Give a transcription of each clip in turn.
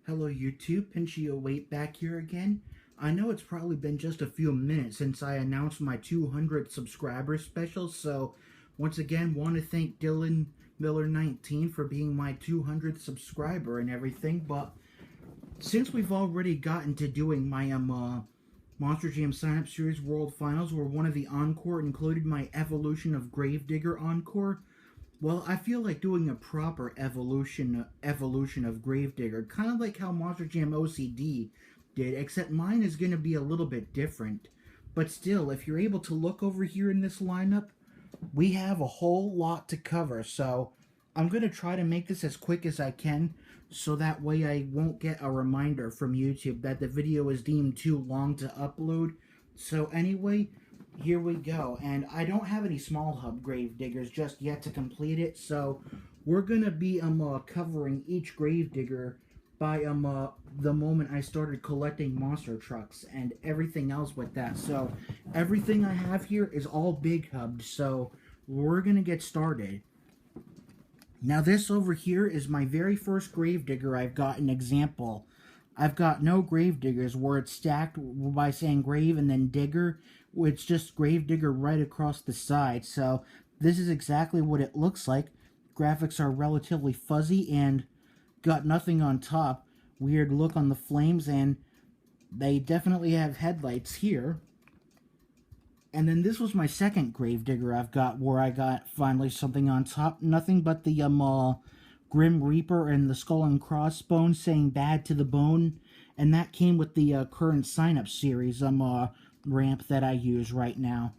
Hello YouTube, Pinchio8 back here again. I know it's probably been just a few minutes since I announced my 200 subscriber special, so once again want to thank Dylan Miller 19 for being my 200th subscriber and everything, but since we've already gotten to doing my Monster Jam Sign-Up Series World Finals, where one of the encore included my Evolution of Gravedigger encore, well, I feel like doing a proper evolution of Gravedigger, kind of like how Monster Jam OCD did, except mine is going to be a little bit different. But still, if you're able to look over here in this lineup, we have a whole lot to cover, so I'm going to try to make this as quick as I can, so that way I won't get a reminder from YouTube that the video is deemed too long to upload. So anyway, here we go, and I don't have any small hub Gravediggers just yet to complete it, so we're gonna be covering each Gravedigger by the moment I started collecting monster trucks and everything else with that. So everything I have here is all big hubbed, so we're gonna get started. Now this over here is my very first Gravedigger I've got an example. I've got no Gravediggers where it's stacked by saying grave and then digger. It's just Gravedigger right across the side. So this is exactly what it looks like. Graphics are relatively fuzzy and got nothing on top. Weird look on the flames, and they definitely have headlights here. And then this was my second Gravedigger I've got, where I got finally something on top. Nothing but the Grim Reaper and the Skull and Crossbones saying bad to the bone. And that came with the current sign-up series ramp that I use right now.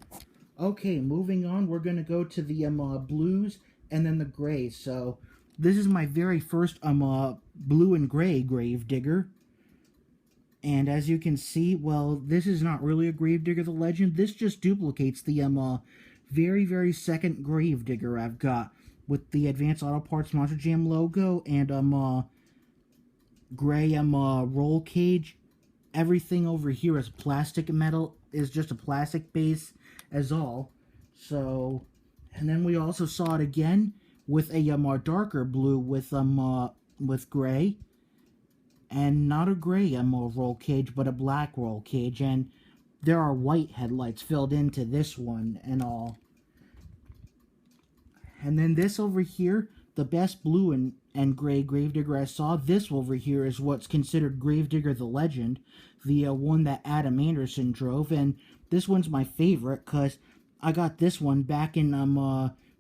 Okay, moving on, we're going to go to the blues and then the grays. So this is my very first blue and gray Gravedigger. And as you can see, well, this is not really a Gravedigger the Legend. This just duplicates the very second Gravedigger I've got with the Advanced Auto Parts Monster Jam logo and gray roll cage. Everything over here is plastic metal, is just a plastic base as all. So, and then we also saw it again with a darker blue with gray. And not a gray roll cage, but a black roll cage. And there are white headlights filled into this one and all. And then this over here, the best blue and gray Gravedigger I saw, this over here is what's considered Gravedigger the Legend, the one that Adam Anderson drove. And this one's my favorite because I got this one back in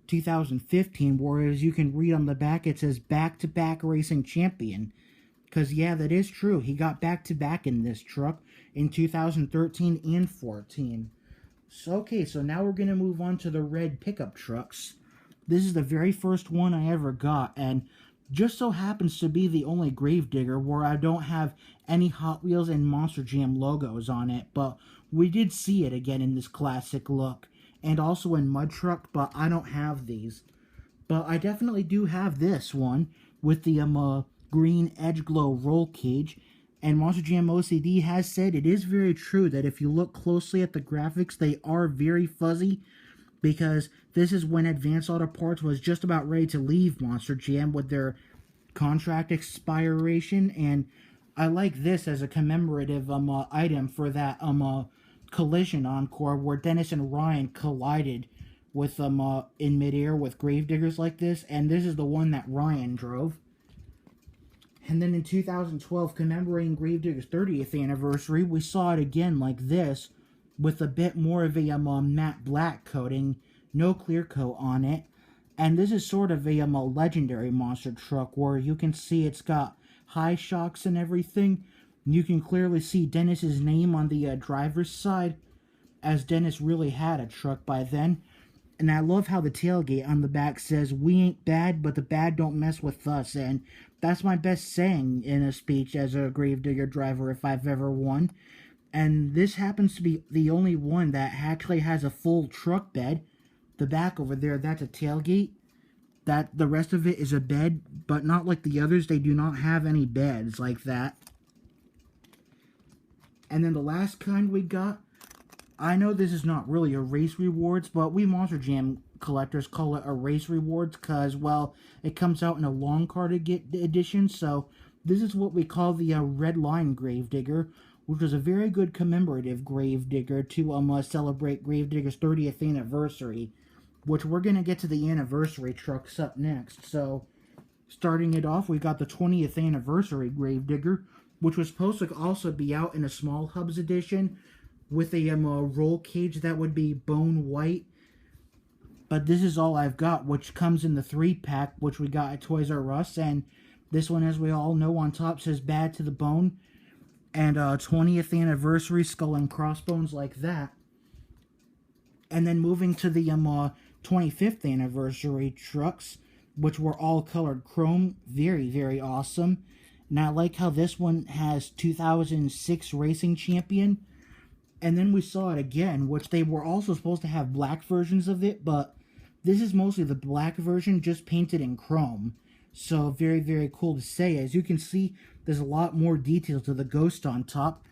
2015, whereas you can read on the back it says back-to-back racing champion. Because, yeah, that is true. He got back-to-back in this truck in 2013 and 14. So, okay, so now we're going to move on to the red pickup trucks. This is the very first one I ever got, and just so happens to be the only Gravedigger where I don't have any Hot Wheels and Monster Jam logos on it, but we did see it again in this classic look, and also in Mud Truck, but I don't have these. But I definitely do have this one with the green edge glow roll cage, and Monster Jam OCD has said it is very true that if you look closely at the graphics, they are very fuzzy, because this is when Advanced Auto Parts was just about ready to leave Monster Jam with their contract expiration, and I like this as a commemorative item for that collision encore where Dennis and Ryan collided with in midair with Gravediggers like this, and this is the one that Ryan drove. And then in 2012, commemorating Gravedigger's 30th anniversary, we saw it again like this, with a bit more of a matte black coating, no clear coat on it. And this is sort of a legendary monster truck where you can see it's got high shocks and everything. You can clearly see Dennis's name on the driver's side, as Dennis really had a truck by then. And I love how the tailgate on the back says, "We ain't bad, but the bad don't mess with us." And that's my best saying in a speech as a Gravedigger driver if I've ever one. And this happens to be the only one that actually has a full truck bed. The back over there, that's a tailgate. That the rest of it is a bed, but not like the others. They do not have any beds like that. And then the last kind we got, I know this is not really a race rewards, but we Monster Jam collectors call it a race rewards because, well, it comes out in a long card edition, so This is what we call the Red Line Gravedigger, which was a very good commemorative gravedigger to celebrate Gravedigger's 30th anniversary, which we're going to get to the anniversary trucks up next. So, starting it off, we got the 20th anniversary Gravedigger, which was supposed to also be out in a small hubs edition with a roll cage that would be bone white. But this is all I've got, which comes in the 3-pack, which we got at Toys R Us. And this one, as we all know, on top says Bad to the Bone. And 20th anniversary skull and crossbones like that. And then moving to the 25th anniversary trucks, which were all colored chrome. Very, very awesome. And I like how this one has 2006 Racing Champion. And then we saw it again, which they were also supposed to have black versions of it, but this is mostly the black version, just painted in chrome. So very, very cool to say. As you can see, there's a lot more detail to the Ghost on top,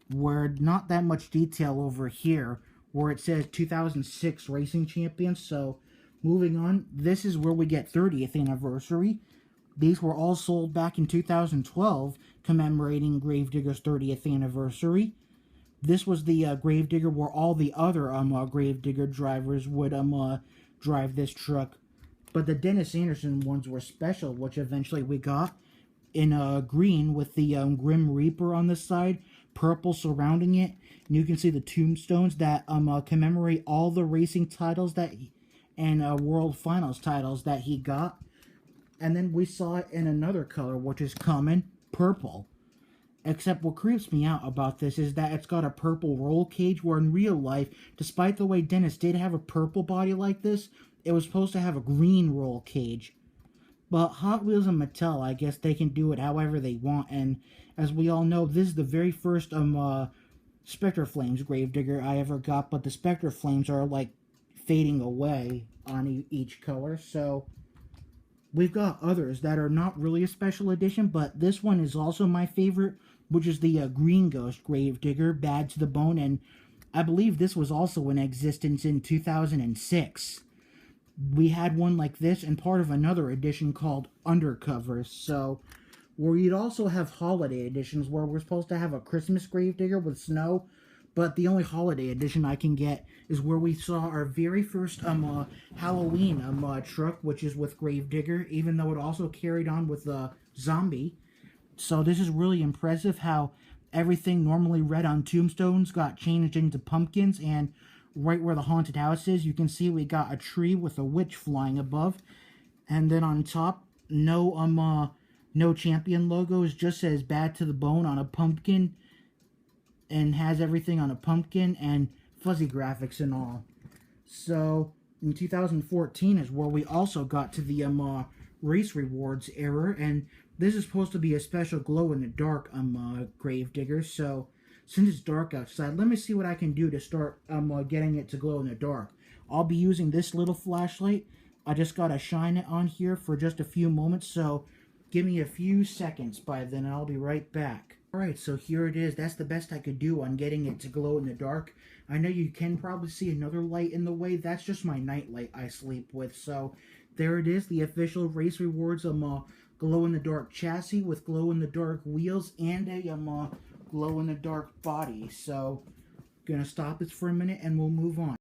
where not that much detail over here, where it says 2006 Racing Champion. So moving on, this is where we get 30th anniversary. These were all sold back in 2012, commemorating Gravedigger's 30th anniversary. This was the Gravedigger where all the other Gravedigger drivers would drive this truck. But the Dennis Anderson ones were special, which eventually we got in green with the Grim Reaper on the side, purple surrounding it. And you can see the tombstones that commemorate all the racing titles that and World Finals titles that he got. And then we saw it in another color, which is common, purple. Except what creeps me out about this is that it's got a purple roll cage, where in real life, despite the way Dennis did have a purple body like this, it was supposed to have a green roll cage. But Hot Wheels and Mattel, I guess they can do it however they want, and as we all know, this is the very first Spectre Flames Gravedigger I ever got, but the Spectre Flames are like fading away on each color, so we've got others that are not really a special edition, but this one is also my favorite, which is the Green Ghost Gravedigger, Bad to the Bone, and I believe this was also in existence in 2006. We had one like this and part of another edition called Undercover, so where you'd also have holiday editions where we're supposed to have a Christmas Gravedigger with snow, but the only holiday edition I can get is where we saw our very first Halloween truck, which is with Gravedigger, even though it also carried on with Zombie. So this is really impressive how everything normally red on tombstones got changed into pumpkins, and right where the haunted house is, you can see we got a tree with a witch flying above. And then on top, no champion logos, just says Bad to the Bone on a pumpkin, and has everything on a pumpkin and fuzzy graphics and all. So in 2014 is where we also got to the race rewards era, and this is supposed to be a special glow-in-the-dark Gravedigger. So since it's dark outside, let me see what I can do to start getting it to glow in the dark. I'll be using this little flashlight. I just gotta shine it on here for just a few moments, so give me a few seconds by then and I'll be right back. Alright, so here it is. That's the best I could do on getting it to glow in the dark. I know you can probably see another light in the way. That's just my night light I sleep with. So there it is, the official Race Rewards glow-in-the-dark chassis with glow-in-the-dark wheels and a glow-in-the-dark body. So, gonna stop this for a minute and we'll move on.